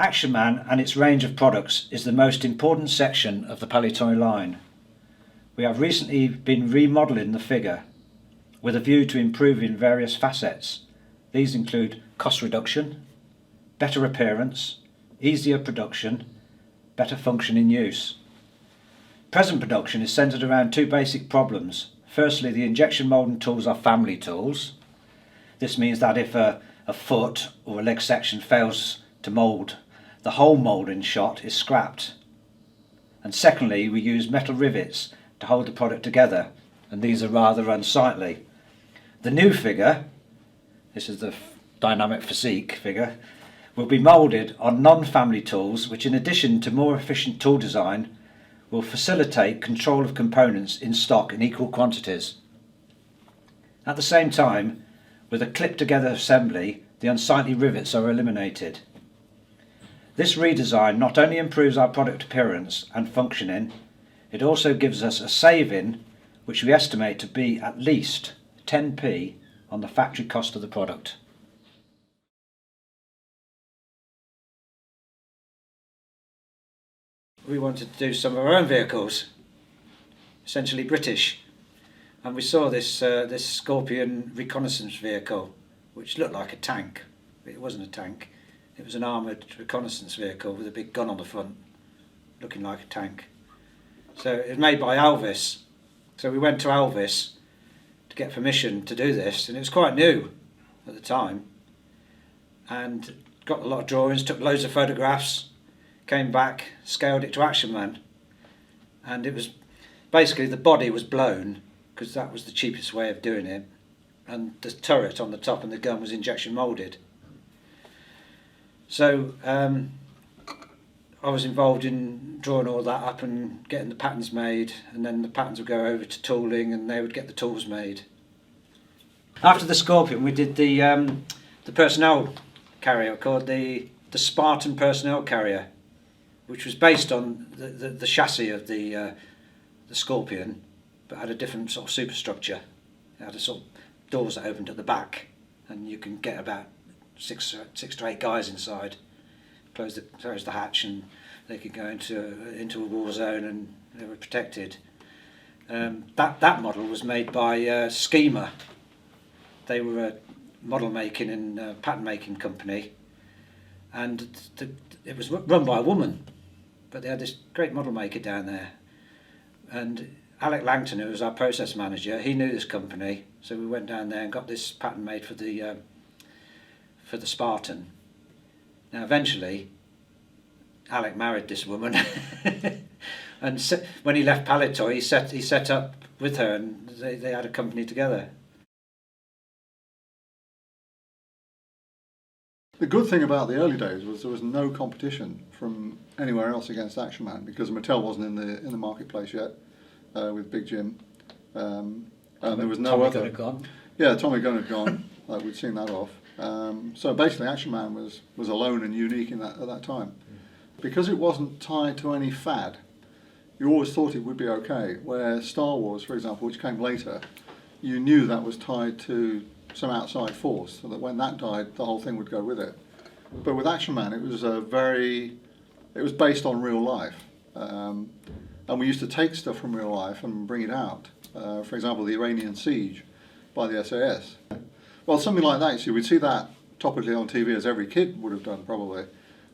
Action Man and its range of products is the most important section of the Palitoy line. We have recently been remodelling the figure with a view to improving various facets. These include cost reduction, better appearance, easier production, better function in use. Present production is centred around two basic problems. Firstly, the injection moulding tools are family tools. This means that if a foot or a leg section fails to mould, the whole moulding shot is scrapped. And secondly, we use metal rivets to hold the product together, and these are rather unsightly. The new figure, this is the dynamic physique figure, will be moulded on non-family tools, which in addition to more efficient tool design will facilitate control of components in stock in equal quantities. At the same time, with a clip together assembly, the unsightly rivets are eliminated. This redesign not only improves our product appearance and functioning, it also gives us a saving which we estimate to be at least 10p on the factory cost of the product. We wanted to do some of our own vehicles, essentially British, and we saw this Scorpion reconnaissance vehicle which looked like a tank. It wasn't a tank, it was an armoured reconnaissance vehicle with a big gun on the front, looking like a tank. So it was made by Elvis, so we went to Elvis to get permission to do this, and it was quite new at the time, and got a lot of drawings, took loads of photographs, came back, scaled it to Action Man, and it was basically the body was blown because that was the cheapest way of doing it, and the turret on the top and the gun was injection moulded. So I was involved in drawing all that up and getting the patterns made, and then the patterns would go over to tooling and they would get the tools made. After the Scorpion we did the personnel carrier called the Spartan personnel carrier, which was based on the chassis of the Scorpion, but had a different sort of superstructure. It had a sort of doors that opened at the back, and you can get about six to eight guys inside. Close the hatch, and they could go into a war zone, and they were protected. That model was made by Schema. They were a model making and pattern making company, and it was run by a woman, but they had this great model maker down there, and Alec Langton, who was our process manager, he knew this company, so we went down there and got this pattern made for the Spartan. Now eventually Alec married this woman and when he left Palitoy he set up with her, and they had a company together. The good thing about the early days was there was no competition from anywhere else against Action Man, because Mattel wasn't in the marketplace yet with Big Jim, and there was no other. Tommy Gun had gone. Yeah, Tommy Gun had gone. We'd seen that off. So basically, Action Man was alone and unique at that time, because it wasn't tied to any fad. You always thought it would be okay. Where Star Wars, for example, which came later, you knew that was tied to some outside force, so that when that died, the whole thing would go with it. But with Action Man, it was based on real life, and we used to take stuff from real life and bring it out. For example, the Iranian siege by the SAS. Well, something like that. You see, we'd see that topically on TV, as every kid would have done probably,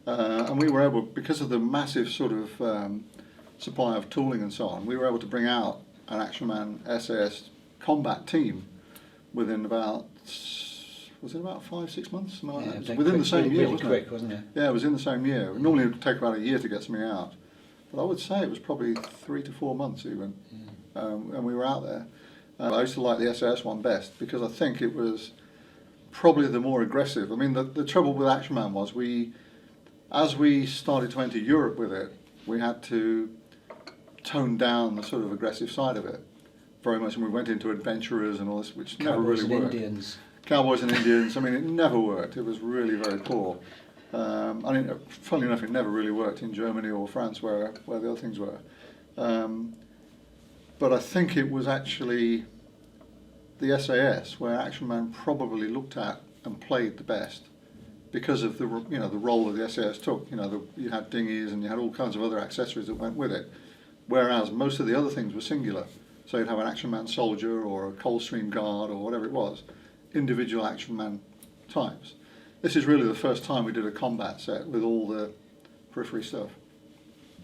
and we were able, because of the massive sort of supply of tooling and so on, we were able to bring out an Action Man SAS combat team within about, was it about 5-6 months? Something like that. It was within the same year, wasn't it? Yeah, it was in the same year. Normally it would take about a year to get something out, but I would say it was probably 3 to 4 months even, and we were out there. I used to like the SAS one best because I think it was probably the more aggressive. I mean, the trouble with Action Man was as we started to enter Europe with it, we had to tone down the sort of aggressive side of it very much, and we went into adventurers and all this, which never really worked. Indians. Cowboys and Indians. I mean, it never worked. It was really very poor. I mean, funnily enough, it never really worked in Germany or France, where the other things were. But I think it was actually the SAS where Action Man probably looked at and played the best, because of the the role that the SAS took. You had dinghies and you had all kinds of other accessories that went with it, whereas most of the other things were singular. So you'd have an Action Man soldier or a Coldstream Guard or whatever it was, individual Action Man types. This is really the first time we did a combat set with all the periphery stuff.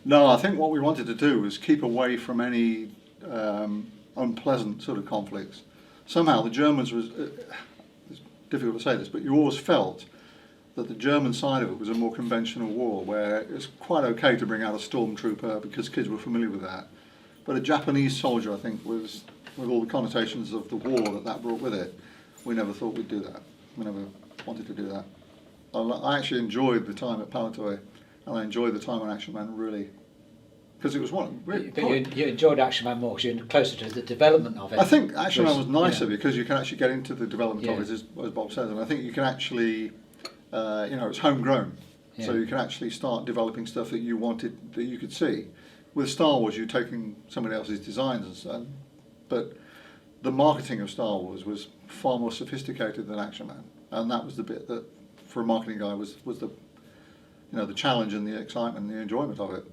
No, I think what we wanted to do was keep away from any unpleasant sort of conflicts. Somehow the Germans was, it's difficult to say this, but you always felt that the German side of it was a more conventional war, where it's quite okay to bring out a stormtrooper because kids were familiar with that. But a Japanese soldier, I think, was, with all the connotations of the war that brought with it, we never thought we'd do that. We never wanted to do that. I actually enjoyed the time at Palitoy, and I enjoyed the time on Action Man, really, because it was one. But you enjoyed Action Man more because you're closer to the development of it. I think Action Man was nicer because you can actually get into the development of it, as Bob says, and I think you can actually, it's homegrown, so you can actually start developing stuff that you wanted, that you could see. With Star Wars, you're taking somebody else's designs and so on, but the marketing of Star Wars was far more sophisticated than Action Man, and that was the bit that, for a marketing guy, was the the challenge and the excitement and the enjoyment of it.